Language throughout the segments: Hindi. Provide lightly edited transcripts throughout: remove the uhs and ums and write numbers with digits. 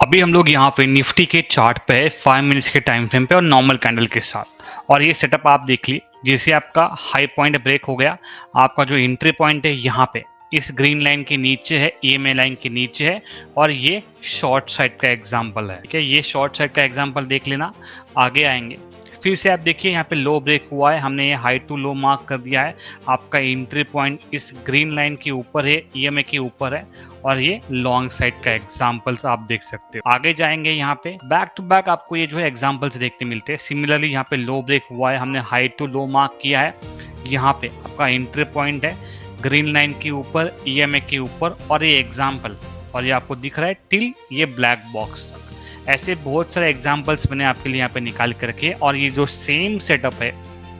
अभी हम लोग यहाँ पे निफ्टी के चार्ट पे है 5 मिनट्स के टाइम फ्रेम पे और नॉर्मल कैंडल के साथ। और ये सेटअप आप देख ली, जैसे आपका हाई पॉइंट ब्रेक हो गया, आपका जो एंट्री पॉइंट है यहाँ पे इस ग्रीन लाइन के नीचे है, ईएमए लाइन के नीचे है, और ये शॉर्ट साइड का एग्जांपल है। ठीक है, ये शॉर्ट साइड का एग्जांपल देख लेना। आगे आएंगे, फिर से आप देखिए यहाँ पे लो ब्रेक हुआ है, हमने ये हाई टू लो मार्क कर दिया है। आपका एंट्री पॉइंट इस ग्रीन लाइन के ऊपर है, ईएमए के ऊपर है, और ये लॉन्ग साइड का एग्जांपल्स आप देख सकते हो। आगे जाएंगे, यहाँ पे बैक टू बैक आपको ये जो है एग्जांपल्स देखने मिलते हैं। सिमिलरली यहाँ पे लो ब्रेक हुआ है, हमने हाई टू लो मार्क किया है। यहाँ पे आपका एंट्री पॉइंट है ग्रीन लाइन के ऊपर, ईएमए के ऊपर, और ये एग्जाम्पल, और ये आपको दिख रहा है टिल ये ब्लैक बॉक्स तक। ऐसे बहुत सारे एग्जाम्पल्स मैंने आपके लिए यहाँ पे निकाल कर रखे। और ये जो सेम सेटअप है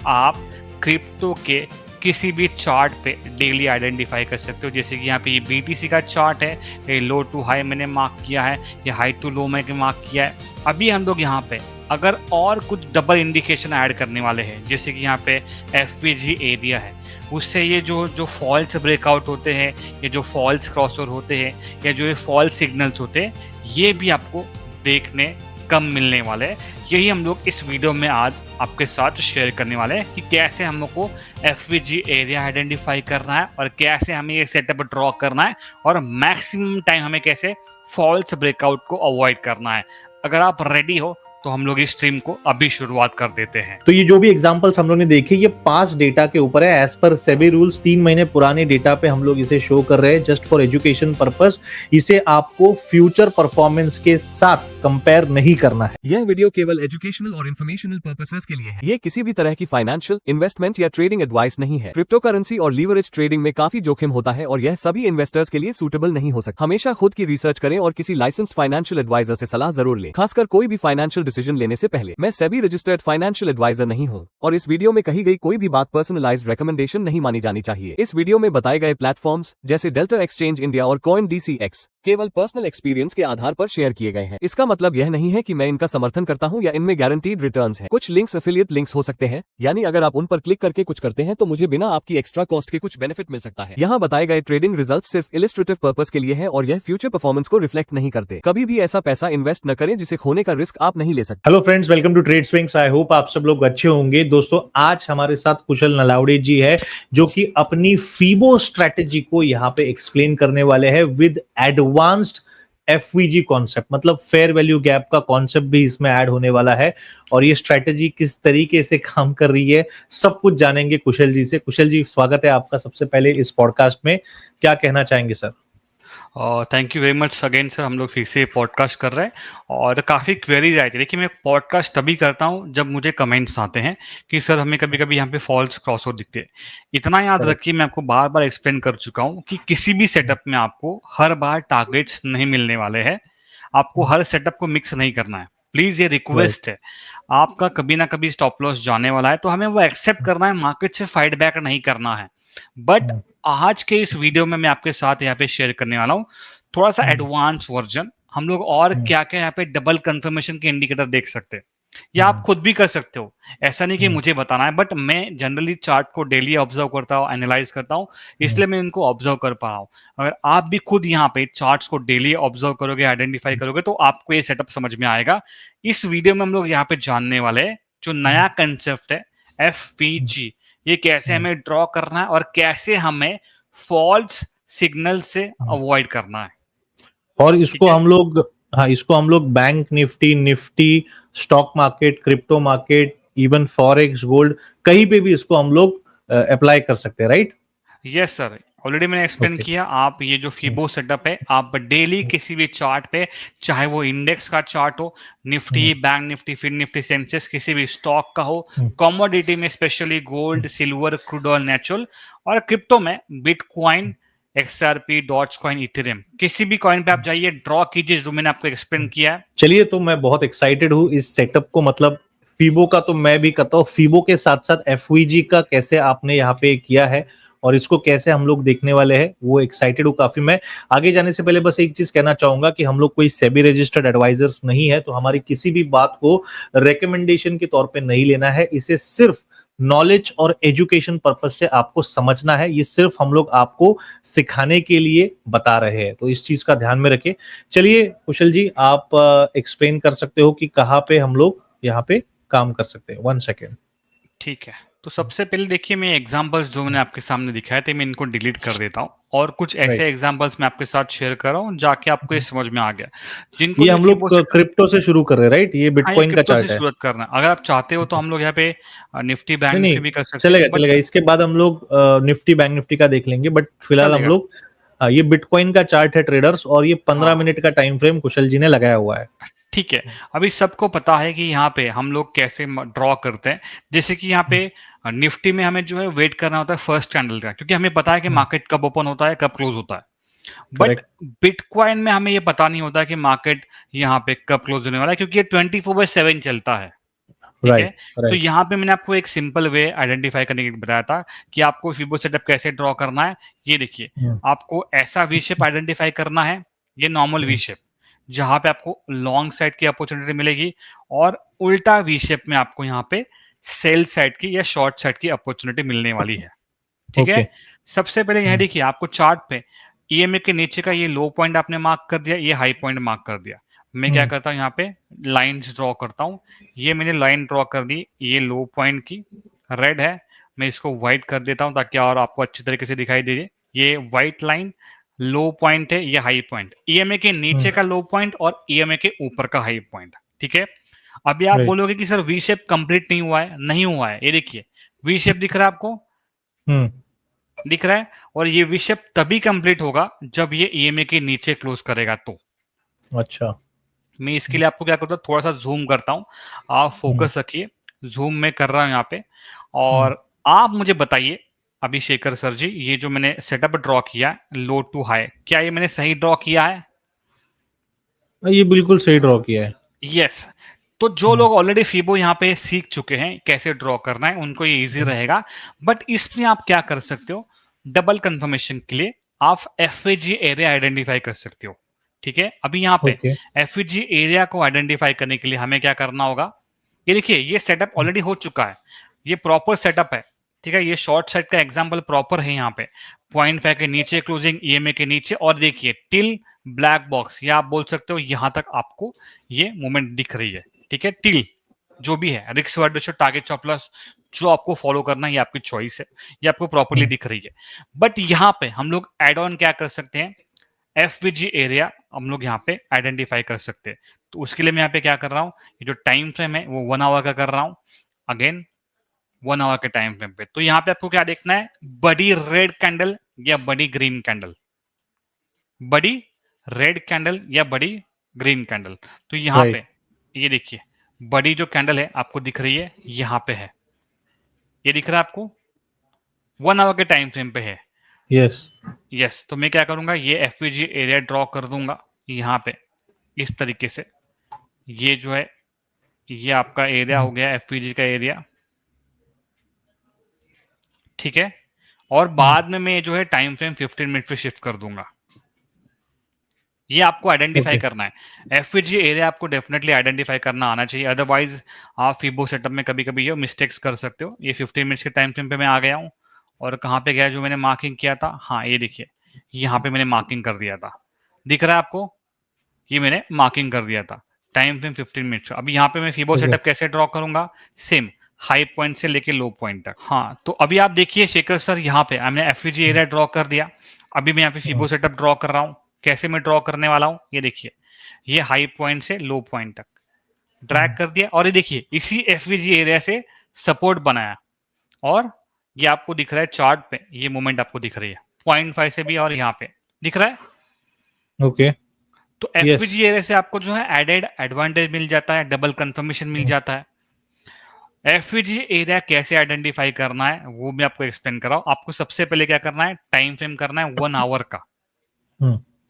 आप क्रिप्टो के किसी भी चार्ट पे डेली आइडेंटिफाई कर सकते हो। जैसे कि यहाँ पे ये बीटीसी का चार्ट है, ये लो टू हाई मैंने मार्क किया है, ये हाई टू लो मैंने मार्क किया है। अभी हम लोग यहाँ पे अगर और कुछ डबल इंडिकेशन ऐड करने वाले हैं, जैसे कि यहाँ पे एफपीजी एरिया है, उससे ये जो फॉल्स ब्रेकआउट होते हैं, ये जो फॉल्स क्रॉसओवर होते हैं, या जो ये फॉल्स सिग्नल्स होते हैं, ये भी आपको देखने कम मिलने वाले हैं। यही हम लोग इस वीडियो में आज आपके साथ शेयर करने वाले हैं कि कैसे हम लोग को एफवीजी एरिया आइडेंटिफाई करना है, और कैसे हमें ये सेटअप ड्रॉ करना है, और मैक्सिमम टाइम हमें कैसे फॉल्स ब्रेकआउट को अवॉइड करना है। अगर आप रेडी हो तो हम लोग इस स्ट्रीम को अभी शुरुआत कर देते हैं। तो ये जो भी एग्जांपल्स हम लोग ने देखे, ये 5 डेटा के ऊपर है। एज पर सेबी रूल्स 3 महीने पुराने डेटा पे हम लोग इसे शो कर रहे हैं, जस्ट फॉर एजुकेशन पर्पस। इसे आपको फ्यूचर परफॉर्मेंस के साथ कंपेयर नहीं करना है। यह वीडियो केवल एजुकेशनल और इन्फॉर्मेशनल पर्पसेस के लिए है। ये किसी भी तरह की फाइनेंशियल, इन्वेस्टमेंट या ट्रेडिंग एडवाइस नहीं है। क्रिप्टो करेंसी और लीवरेज ट्रेडिंग में काफी जोखिम होता है, और यह सभी इन्वेस्टर्स के लिए सूटेबल नहीं हो सकता। हमेशा खुद की रिसर्च करें और किसी लाइसेंस्ड फाइनेंशियल एडवाइजर से सलाह जरूर लें, खासकर कोई भी फाइनेंशियल डिसीजन लेने से पहले। मैं SEBI-registered फाइनेंशियल एडवाइजर नहीं हूँ, और इस वीडियो में कही गई कोई भी बात पर्सनलाइज्ड रिकमेंडेशन नहीं मानी जानी चाहिए। इस वीडियो में बताए गए प्लेटफॉर्म्स जैसे डेल्टा एक्सचेंज इंडिया और CoinDCX केवल पर्सनल एक्सपीरियंस के आधार पर शेयर किए गए हैं। इसका मतलब यह नहीं है कि मैं इनका समर्थन करता हूं या इनमें गारंटीड रिटर्न्स हैं। कुछ लिंक्स एफिलिएट लिंक्स हो सकते हैं, यानी अगर आप उन पर क्लिक करके कुछ करते हैं तो मुझे बिना आपकी एक्स्ट्रा कॉस्ट के कुछ बेनिफिट मिल सकता है। यहाँ बताए गए ट्रेडिंग रिजल्ट्स सिर्फ इलिस्ट्रेटिव पर्पस के लिए हैं, और यह फ्यूचर परफॉर्मेंस को रिफ्लेक्ट नहीं करते। कभी भी ऐसा पैसा इन्वेस्ट न करें जिसे खोने का रिस्क आप नहीं ले सकते। Hello friends, welcome to Trade Swings. I hope आप सब लोग अच्छे होंगे। दोस्तों, आज हमारे साथ कुशल नलावड़े जी है, जो कि अपनी फीबो स्ट्रेटेजी को यहाँ पे एक्सप्लेन करने वाले हैं विद एडवांस्ड एफवीजी कॉन्सेप्ट। मतलब फेयर वैल्यू गैप का कॉन्सेप्ट भी इसमें ऐड होने वाला है, और ये स्ट्रेटेजी किस तरीके से काम कर रही है सब कुछ जानेंगे कुशल जी से। कुशल जी, स्वागत है आपका सबसे पहले इस पॉडकास्ट में। क्या कहना चाहेंगे sir? Thank you very much again sir. हम लोग फिर से पॉडकास्ट कर रहे हैं, और काफ़ी क्वेरीज आई थी। देखिए, मैं पॉडकास्ट तभी करता हूँ जब मुझे कमेंट्स आते हैं कि सर हमें कभी कभी यहाँ पे फॉल्स क्रॉसओवर दिखते हैं। इतना याद रखिए, मैं आपको बार बार एक्सप्लेन कर चुका हूँ कि किसी भी सेटअप में आपको हर बार टारगेट्स नहीं मिलने वाले हैं। आपको हर सेटअप को मिक्स नहीं करना है, प्लीज, ये रिक्वेस्ट है। आपका कभी ना कभी स्टॉप लॉस जाने वाला है, तो हमें वो एक्सेप्ट करना है, मार्केट से फाइट बैक नहीं करना है। बट आज के इस वीडियो में मैं आपके साथ यहाँ पे शेयर करने वाला हूँ थोड़ा सा एडवांस वर्जन। हम लोग और क्या क्या यहाँ पे डबल कंफर्मेशन के इंडिकेटर देख सकते हैं, या आप खुद भी कर सकते हो। ऐसा नहीं कि मुझे बताना है, बट मैं जनरली चार्ट को डेली ऑब्जर्व करता हूँ, एनालाइज करता हूँ, इसलिए मैं इनको ऑब्जर्व कर पा रहा हूँ। अगर आप भी खुद यहाँ पे चार्ट्स को डेली ऑब्जर्व करोगे, आइडेंटिफाई करोगे, तो आपको ये सेटअप समझ में आएगा। इस वीडियो में हम लोग यहाँ पे जानने वाले हैं जो नया कंसेप्ट है एफपीजी, ये कैसे हमें ड्रॉ करना है, और कैसे हमें फॉल्स सिग्नल से अवॉइड करना है। और इसको हम लोग इसको हम लोग bank Nifty, stock market, crypto market, even forex, gold, कहीं पे भी इसको हम लोग अप्लाई कर सकते हैं, राइट? यस सर, ऑलरेडी मैंने एक्सप्लेन किया। आप ये जो फीबो सेटअप है, आप डेली किसी भी चार्ट पे, चाहे वो इंडेक्स का चार्ट हो, निफ्टी, बैंक निफ्टी, फिर निफ्टी, सेंसेक्स, किसी भी स्टॉक का हो, कमोडिटी में specially gold, silver, crude oil, natural, और क्रिप्टो में bitcoin, XRP, Doge coin, Ethereum, किसी भी कॉइन पे आप जाइए, ड्रॉ कीजिए जो मैंने आपको एक्सप्लेन किया है। चलिए, तो मैं बहुत एक्साइटेड हूँ इस सेटअप को। मतलब फीबो का तो मैं भी करता हूँ, फीबो के साथ साथ एफवीजी का कैसे आपने यहाँ पे किया है और इसको कैसे हम लोग देखने वाले हैं, वो एक्साइटेड हूँ काफी। मैं आगे जाने से पहले बस एक चीज कहना चाहूंगा कि हम लोग कोई सेबी रजिस्टर्ड एडवाइजर्स नहीं है, तो हमारी किसी भी बात को रिकमेंडेशन के तौर पे नहीं लेना है। इसे सिर्फ नॉलेज और एजुकेशन पर्पज से आपको समझना है, ये सिर्फ हम लोग आपको सिखाने के लिए बता रहे हैं, तो इस चीज का ध्यान में रखें। चलिए कुशल जी, आप एक्सप्लेन कर सकते हो कि कहाँ पे हम लोग यहाँ पे काम कर सकते हैं। 1 सेकेंड। ठीक है, तो सबसे पहले देखिए, मैं एग्जांपल्स जो मैंने आपके सामने दिखाए थे मैं इनको डिलीट कर देता हूँ और कुछ राइट, ऐसे एग्जांपल्स मैं आपके साथ शेयर कर रहा हूँ जाके आपको ये समझ में आ गया जिनको ये ये हम लोग फिबो सेटअप। क्रिप्टो से शुरू कर रहे हैं, राइट? ये हाँ, ये बिटकॉइन का क्रिप्टो से चार्ट है। शुरुआत करना है। अगर आप चाहते हो तो हम लोग यहाँ पे निफ्टी बैंक नहीं निफ्टी नहीं, भी कर सकते चलेगा हैं, बट चलेगा, इसके बाद हम लोग निफ्टी बैंक निफ्टी का देख लेंगे, बट फिलहाल हम चलेगा। लोग ये बिटकॉइन का चार्ट है ट्रेडर्स, और ये 15 मिनट हाँ, का टाइम फ्रेम कुशल जी ने लगाया हुआ है। ठीक है। अभी सबको पता है कि यहाँ पे हम लोग कैसे ड्रॉ करते हैं। जैसे कि यहाँ पे निफ्टी में हमें जो है वेट करना होता है फर्स्ट कैंडल का, क्योंकि हमें पता है कि मार्केट कब ओपन होता है, कब क्लोज होता है। But correct. बिटकॉइन में हमें ये पता नहीं होता कि मार्केट यहाँ पे कब क्लोज होने वाला है, क्योंकि ये 24/7 चलता है। ठीक है, राइट तो राइट। यहाँ पे मैंने आपको एक सिंपल वे आइडेंटिफाई करने के लिए बताया था कि आपको फिबो सेटअप कैसे ड्रॉ करना है। ये देखिए, आपको ऐसा वी शेप आइडेंटिफाई करना है, ये नॉर्मल वी शेप, जहां पे आपको लॉन्ग साइड की अपॉर्चुनिटी मिलेगी, और उल्टा वी शेप में आपको यहाँ पे सेल साइड की या शॉर्ट साइड की अपॉर्चुनिटी मिलने वाली है। ठीक है, ओके। सबसे पहले यह देखिए, आपको चार्ट पे ईएमए के नीचे का ये लो पॉइंट आपने मार्क कर दिया, ये हाई पॉइंट मार्क कर दिया। मैं क्या करता हूँ, यहाँ पे लाइंस ड्रॉ करता हूँ। ये मैंने लाइन ड्रॉ कर दी, ये लो पॉइंट की रेड है, मैं इसको व्हाइट कर देता हूँ ताकि और आपको अच्छी तरीके से दिखाई दे दे। ये व्हाइट लाइन लो पॉइंट है, ये हाई पॉइंट, ईएमए के नीचे का लो पॉइंट और ईएमए के ऊपर का हाई पॉइंट। ठीक है, अभी आप राइट। बोलोगे कि सर वी शेप कंप्लीट नहीं हुआ है, नहीं हुआ है। ये देखिए, वी शेप दिख रहा है आपको, हम्म। दिख रहा है, और ये वी शेप तभी कंप्लीट होगा जब ये ईएमए के नीचे क्लोज करेगा। तो अच्छा। मैं इसके लिए आपको क्या करता हूँ, थोड़ा सा जूम करता हूँ, आप हम्म फोकस रखिए। जूम में कर रहा हूँ यहाँ पे, हम्म। और आप मुझे बताइए अभिषेकर सर जी, ये जो मैंने सेटअप ड्रॉ किया लो टू हाई, क्या ये मैंने सही ड्रॉ किया है? ये बिल्कुल सही ड्रॉ किया है। यस। तो जो हम्म लोग ऑलरेडी फीबो यहाँ पे सीख चुके हैं कैसे ड्रॉ करना है, उनको ये इजी हम्म। रहेगा। बट इसमें आप क्या कर सकते हो, डबल कंफर्मेशन के लिए आप एफएजी एरिया आइडेंटिफाई कर सकते हो। ठीक है, अभी यहाँ पे ओके। एफएजी एरिया को आइडेंटिफाई करने के लिए हमें क्या करना होगा, ये देखिए, ये सेटअप ऑलरेडी हो चुका है, ये प्रॉपर सेटअप है। ठीक है, ये शॉर्ट साइड का एग्जांपल प्रॉपर है। यहाँ पे 0.5 के नीचे क्लोजिंग, ईएमए के नीचे, और देखिए टिल ब्लैक बॉक्स, या आप बोल सकते हो यहां तक आपको ये मूवमेंट दिख रही है। ठीक है, टिल जो भी है, risk word ratio, target stop loss, जो आपको फॉलो करना है ये आपकी चॉइस है, ये आपको प्रॉपरली हम्म। दिख रही है। बट यहाँ पे हम लोग एड ऑन क्या कर सकते हैं, एफवीजी एरिया हम लोग यहाँ पे आइडेंटिफाई कर सकते हैं। तो उसके लिए मैं यहाँ पे क्या कर रहा हूँ, ये जो टाइम फ्रेम है वो 1 आवर का कर रहा हूँ। अगेन 1 आवर के टाइम फ्रेम पे, तो यहाँ पे आपको क्या देखना है, बड़ी रेड कैंडल या बड़ी ग्रीन कैंडल, बड़ी रेड कैंडल या बड़ी ग्रीन कैंडल। तो यहाँ राइट। पे ये देखिए, बड़ी जो कैंडल है आपको दिख रही है, यहाँ पे है, ये दिख रहा है आपको, 1 आवर के टाइम फ्रेम पे है। यस। यस, तो मैं क्या करूंगा, ये एफवीजी एरिया ड्रॉ कर दूंगा यहाँ पे, इस तरीके से। ये जो है, ये आपका एरिया हो गया एफवीजी का एरिया। ठीक है, और बाद में मैं जो है टाइम फ्रेम 15 मिनट पे शिफ्ट कर दूंगा। ये आपको आइडेंटिफाई ओके। करना है, एफवीजी एरिया आपको डेफिनेटली आइडेंटिफाई करना आना चाहिए, अदरवाइज आप फिबो सेटअप में कभी कभी ये मिस्टेक्स कर सकते हो। ये 15 मिनट्स के टाइम फ्रेम पे मैं आ गया हूँ, और कहाँ पे गया जो मैंने मार्किंग किया था, हाँ ये देखिए, यहाँ पे मैंने मार्किंग कर दिया था, दिख रहा है आपको, ये मैंने मार्किंग कर दिया था, टाइम फ्रेम 15 मिनट्स। अभी यहाँ पे मैं फिबो ओके। सेटअप कैसे ड्रॉ करूंगा, सेम हाई पॉइंट से लेके लो पॉइंट तक। हाँ, तो अभी आप देखिए शेखर सर, यहाँ पे हमने एफवीजी एरिया ड्रॉ कर दिया। अभी मैं यहाँ पे फिबो सेटअप ड्रॉ कर रहा हूँ, कैसे मैं ड्रॉ करने वाला हूँ, ये देखिए, ये हाई पॉइंट से लो पॉइंट तक ड्रैग कर दिया, और ये देखिए इसी एफवीजी एरिया से सपोर्ट बनाया, और ये आपको दिख रहा है चार्ट पे, ये मूवमेंट आपको दिख रही है 0.5 से भी, और यहाँ पे दिख रहा है। ओके। तो यस। एफवीजी एरिया से आपको जो है एडेड एडवांटेज मिल जाता है, डबल कंफर्मेशन मिल जाता है। एफवीजी एरिया कैसे आइडेंटिफाई करना है वो मैं आपको एक्सप्लेन कर रहा हूं। आपको सबसे पहले क्या करना है, टाइम फ्रेम करना है 1 आवर का।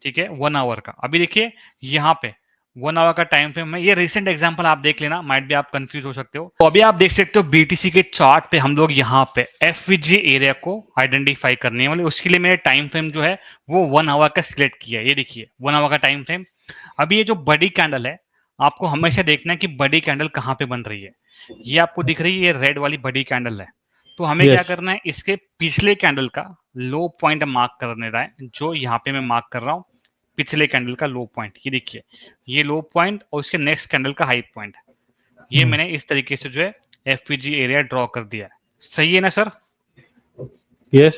ठीक है, 1 आवर का। अभी देखिए यहाँ पे 1 आवर का टाइम फ्रेम है, ये रिसेंट एग्जांपल आप देख लेना, माइट भी आप कंफ्यूज हो सकते हो। तो अभी आप देख सकते हो बीटीसी के चार्ट पे हम लोग यहाँ पे एफवीजी एरिया को आइडेंटिफाई करने वाले, उसके लिए मेरे टाइम फ्रेम जो है वो 1 आवर का सिलेक्ट किया है। ये देखिए 1 आवर का टाइम फ्रेम। अभी ये जो बड़ी कैंडल है, आपको हमेशा देखना है कि बड़ी कैंडल कहाँ पे बन रही है। ये आपको दिख रही है, ये रेड वाली बड़ी कैंडल है, तो हमें क्या Yes. करना है, इसके पिछले कैंडल का लो पॉइंट मार्क करने रहा है, जो यहाँ पे मैं मार्क कर रहा हूँ पिछले कैंडल का लो पॉइंट। ये देखिए, ये लो पॉइंट और उसके नेक्स्ट कैंडल का हाई पॉइंट, ये मैंने इस तरीके से जो है एफवीजी एरिया ड्रॉ कर दिया है। सही है ना सर? Yes.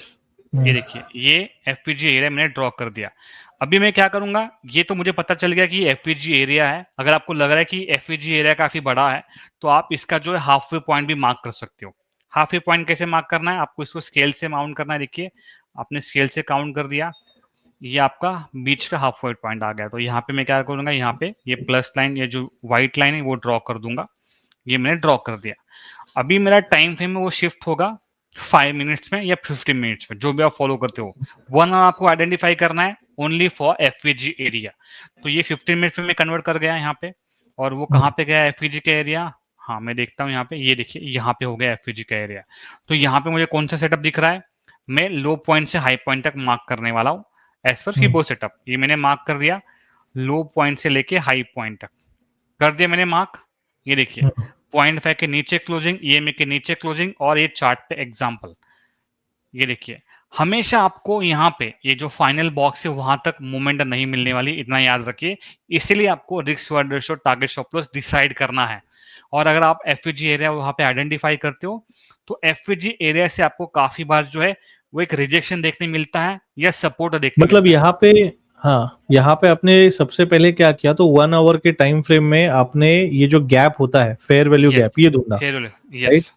ये देखिए, ये एफवीजी एरिया मैंने ड्रॉ कर दिया। अभी मैं क्या करूंगा, ये तो मुझे पता चल गया कि एफवीजी एरिया है। अगर आपको लग रहा है कि एफवीजी एरिया काफी बड़ा है, तो आप इसका जो है हाफ वे पॉइंट भी मार्क कर सकते हो। हाफ वे पॉइंट कैसे मार्क करना है, आपको इसको स्केल से माउंट करना है। देखिए, आपने स्केल से काउंट कर दिया, ये आपका बीच का हाफ वे पॉइंट आ गया। तो यहाँ पे मैं क्या करूंगा, यहाँ पे ये प्लस लाइन, ये जो व्हाइट लाइन है वो ड्रॉ कर दूंगा। ये मैंने ड्रॉ कर दिया। अभी मेरा टाइम फ्रेम है वो शिफ्ट होगा 5 मिनट्स में या 15 मिनट्स में, जो भी आप फॉलो करते हो। वन आपको आइडेंटिफाई करना है ओनली फॉर एफवीजी एरिया। तो ये 15 मिनट्स में मैं कन्वर्ट कर गया यहाँ पे, और वो कहाँ पे गया एफवीजी का एरिया। हाँ, मैं देखता हूँ यहाँ पे, ये देखिए यहाँ पे हो गया एफवीजी का एरिया। तो यहाँ पे मुझे कौन सा सेटअप दिख रहा है, मैं लो पॉइंट से हाई पॉइंट तक मार्क करने वाला हूँ एज पर फिबो सेटअप। ये मैंने मार्क कर दिया, लो पॉइंट से लेके हाई पॉइंट तक कर दिया मैंने मार्क। ये देखिए, 0.5 के नीचे क्लोजिंग, ईएमए के नीचे क्लोजिंग, और ये चार्ट पे एग्जांपल। ये देखिए, हमेशा आपको यहाँ पे ये जो फाइनल बॉक्स है वहां तक मूवमेंट नहीं मिलने वाली, इतना याद रखिए। इसीलिए आपको risk reward ratio, target stop loss decide करना है। और अगर आप एफवीजी एरिया वहां पे आइडेंटिफाई करते हो, तो एफवीजी एरिया से आपको काफी बार जो है वो एक रिजेक्शन देखने मिलता है या सपोर्ट देखने मतलब मिलता है। यहाँ पे, हाँ, यहाँ पे आपने सबसे पहले क्या किया, तो 1 आवर के टाइम फ्रेम में आपने ये जो गैप होता है फेयर वैल्यू यस, गैप, ये ढूंढा, फेयर, राइट? यस,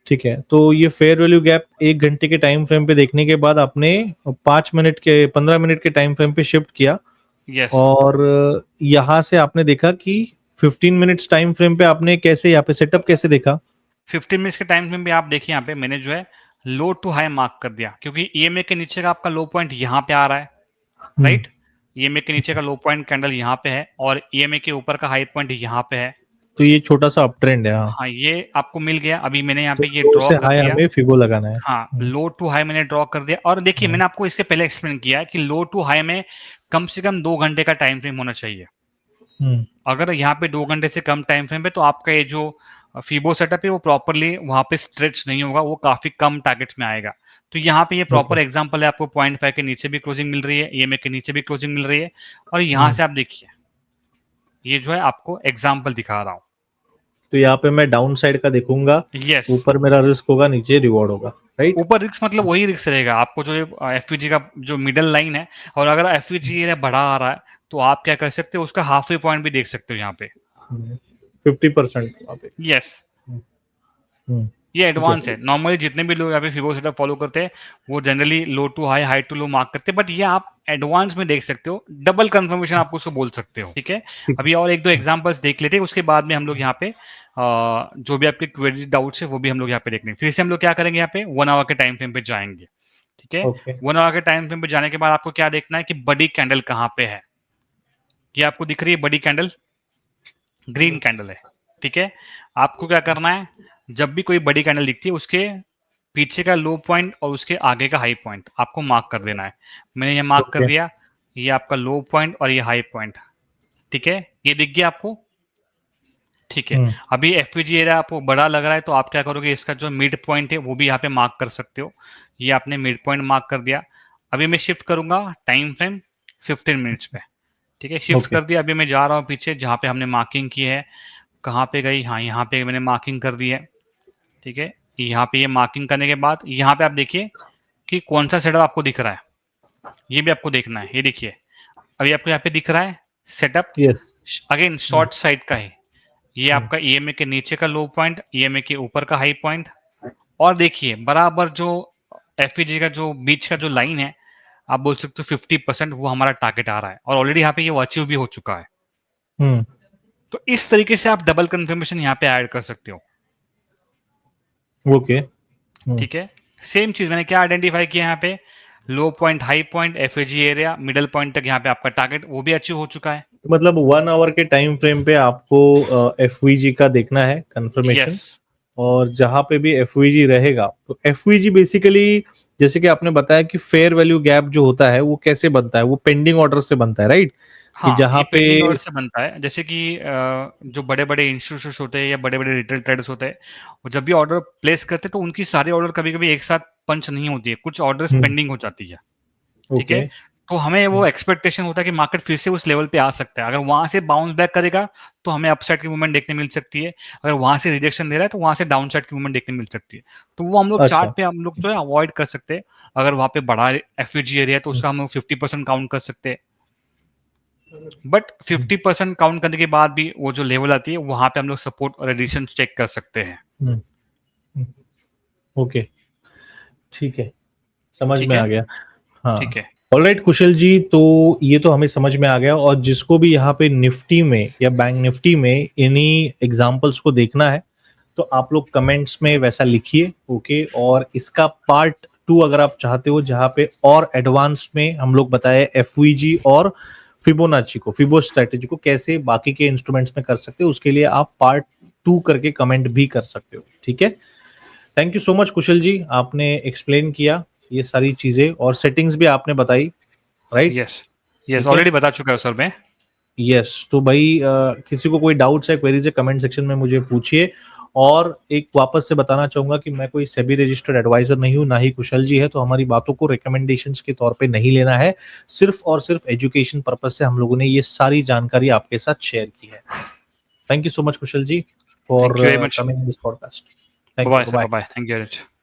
ठीक है, तो ये फेयर वैल्यू गैप 1 घंटे के टाइम फ्रेम पे देखने के बाद आपने 5 मिनट के 15 मिनट के टाइम फ्रेम पे शिफ्ट किया, यस। और यहाँ से आपने देखा कि 15 मिनट्स टाइम फ्रेम पे आपने कैसे यहाँ पे सेटअप कैसे देखा? 15 मिनट्स के टाइम फ्रेम पे आप देखिए, यहाँ पे मैंने जो है लो टू हाई मार्क कर दिया, क्योंकि ईएमए के नीचे का आपका लो पॉइंट यहाँ पे आ रहा है, हम्म, राइट? ईएमए के नीचे का लो पॉइंट कैंडल यहाँ पे है, और ईएमए के ऊपर का हाई पॉइंट यहाँ पे है। तो ये छोटा सा अप ट्रेंड है, हाँ। हाँ, ये आपको मिल गया। अभी मैंने यहाँ तो पे ये लो ड्रॉ से कर हाई दिया। हमें फिबो लगाना है। हाँ, लो टू हाई मैंने ड्रॉ कर दिया। और देखिए, मैंने आपको इसके पहले एक्सप्लेन किया है कि लो टू हाई में कम से कम 2 घंटे का टाइम फ्रेम होना चाहिए। हम्म, अगर यहाँ पे 2 घंटे से कम टाइम फ्रेम पे, तो आपका ये जो फीबो सेटअप है वो प्रॉपरली वहां पे स्ट्रेच नहीं होगा, वो काफी कम टारगेट्स में आएगा। तो यहाँ पे ये ओके, प्रॉपर एग्जांपल है, आपको 0.5 के नीचे भी क्लोजिंग मिल रही है, ईएमए के नीचे भी क्लोजिंग मिल रही है। और यहाँ से आप देखिए, ये जो है आपको एग्जाम्पल दिखा रहा हूँ। तो यहाँ पे मैं डाउन साइड का देखूंगा, यस, ऊपर मेरा रिस्क होगा, नीचे रिवॉर्ड होगा, राइट? ऊपर रिस्क मतलब वही रिस्क रहेगा आपको, जो एफवीजी का जो मिडल लाइन है। और अगर एफवीजी एरिया बढ़ा आ रहा है, तो आप क्या कर सकते हो, उसका हाफ वे पॉइंट भी देख सकते हो यहाँ पे। 50% वहाँ पे। यस, हम्म, ये ठीक है। एडवांस है। नॉर्मली जितने भी लोग यहाँ पे फिबो सेटअप फॉलो करते हैं, वो generally low to high, high to low mark करते हैं, बट ये आप एडवांस में देख सकते हो, डबल कंफर्मेशन आप उसको बोल सकते हो। ठीक है, ठीक अभी और एक दो एग्जांपल्स देख लेते हैं, उसके बाद में हम लोग यहाँ पे जो भी आपके क्वेरी डाउट्स है वो भी हम लोग यहाँ पे देख लेंगे। फिर से हम लोग क्या करेंगे, यहाँ पे 1 आवर के टाइम फ्रेम पे जाएंगे। ठीक है, ओके, 1 आवर के टाइम फ्रेम पे जाने के बाद आपको क्या देखना है कि बड़ी कैंडल कहाँ पे है। ये आपको दिख रही है बड़ी कैंडल, ग्रीन कैंडल है। ठीक है, आपको क्या करना है, जब भी कोई बड़ी कैंडल दिखती है, उसके पीछे का लो पॉइंट और उसके आगे का हाई पॉइंट आपको मार्क कर देना है। मैंने ये मार्क कर ओके। दिया, ये आपका लो पॉइंट और ये हाई पॉइंट। ठीक है, ये दिख गया आपको। ठीक है, अभी एफवीजी एरिया आपको बड़ा लग रहा है, तो आप क्या करोगे, इसका जो मिड पॉइंट है वो भी यहाँ पे मार्क कर सकते हो। ये आपने मिड पॉइंट मार्क कर दिया। अभी मैं शिफ्ट करूंगा टाइम फ्रेम 15 मिनट्स पे। ठीक है, शिफ्ट ओके, कर दिया। अभी मैं जा रहा हूँ पीछे, जहाँ पे हमने मार्किंग की है। कहाँ पे गई, हाँ यहाँ पे मैंने मार्किंग कर दी है। ठीक है, यहाँ पे ये मार्किंग करने के बाद यहाँ पे आप देखिए कि कौन सा सेटअप आपको दिख रहा है, ये भी आपको देखना है। ये देखिए, अभी आपको यहाँ पे दिख रहा है setup, yes. Again short side का है। ये आपका ईएमए के नीचे का लो पॉइंट, ईएमए के ऊपर का हाई पॉइंट। और देखिए, बराबर जो एफईजी का जो बीच का जो लाइन है, आप बोल सकते हो 50% वो हमारा टारगेट आ रहा है, और ऑलरेडी यहाँ पे ये वो अचीव भी हो चुका है। हम्म, तो इस तरीके से आप डबल कंफर्मेशन यहाँ पे ऐड कर सकते हो। ओके। ठीक है, सेम चीज मैंने क्या आइडेंटिफाई किया यहाँ पे, low point, high point, FAG area, middle point तक यहाँ पे आपका टारगेट वो भी अचीव हो चुका है। मतलब 1 आवर के टाइम फ्रेम पे आपको एफवीजी का देखना है यस, कंफर्मेशन, और जहां पे भी एफवीजी रहेगा, तो एफवीजी बेसिकली जैसे कि आपने बताया कि फेयर वैल्यू गैप जो होता है वो कैसे बनता है, वो पेंडिंग ऑर्डर से बनता है, राइट? कि हाँ, जहां ये पे पेंडिंग ऑर्डर से बनता है। जैसे कि जो बड़े-बड़े इंस्टीट्यूशंस होते हैं या बड़े-बड़े रिटेल ट्रेडर्स होते हैं, वो जब भी ऑर्डर प्लेस करते हैं तो उनकी सारी ऑर्डर कभी-कभी एक साथ पंच नहीं होती है, कुछ ऑर्डर्स पेंडिंग हो जाती है, ठीक ओके है? तो हमें वो एक्सपेक्टेशन होता है कि मार्केट फिर से उस लेवल पे आ सकता है। अगर वहाँ से बाउंस बैक करेगा, तो हमें अपसाइड की मूवमेंट देखने मिल सकती है। अगर वहाँ से रिजेक्शन दे रहा है, तो वहाँ से डाउनसाइड की मूवमेंट देखने मिल सकती है। तो वो हम लोग अच्छा चार्ट पे हम लोग जो है अवॉइड कर सकते हैं। अगर वहाँ पे बड़ा एफईजी एरिया है, तो उसका हम लोग 50% काउंट कर सकते हैं। बट 50% काउंट करने के बाद भी वो जो लेवल आती है वहां पे हम लोग सपोर्ट और रेजिस्टेंस चेक कर सकते हैं। ओके ठीक है समझ ठीक में आ है। गया। हाँ ठीक है। ऑलराइट कुशल जी, तो ये तो हमें समझ में आ गया, और जिसको भी यहाँ पे निफ्टी में या बैंक निफ्टी में इन्हीं एग्जांपल्स को देखना है तो आप लोग कमेंट्स में वैसा लिखिए। ओके, और इसका पार्ट 2 अगर आप चाहते हो जहाँ पे और एडवांस में हम लोग बताए एफवीजी और फिबोनाची को, फिबो स्ट्रेटेजी को कैसे बाकी के इंस्ट्रूमेंट्स में कर सकते हो, उसके लिए आप पार्ट 2 करके कमेंट भी कर सकते हो। ठीक है, thank you so much Kushal जी, आपने एक्सप्लेन किया ये सारी चीजें और सेटिंग्स भी आपने बताई, राइट? यस। यस, ठीक है, ऑलरेडी बता चुका है सर मैं। यस तो भाई किसी को कोई डाउट्स है, क्वेरीज है, कमेंट सेक्शन में मुझे पूछिए। और एक वापस से बताना चाहूंगा कि मैं कोई सेबी रजिस्टर्ड एडवाइजर नहीं हूं, ना ही कुशल जी है, तो हमारी बातों को रिकमेंडेशंस के तौर पे नहीं लेना है। सिर्फ और सिर्फ एजुकेशन पर्पज से हम लोगों ने ये सारी जानकारी आपके साथ शेयर की है। Thank you so much Kushal ji for thank you very much. Coming in this podcast. Thank bye you, sir, bye. Bye. Thank you very much.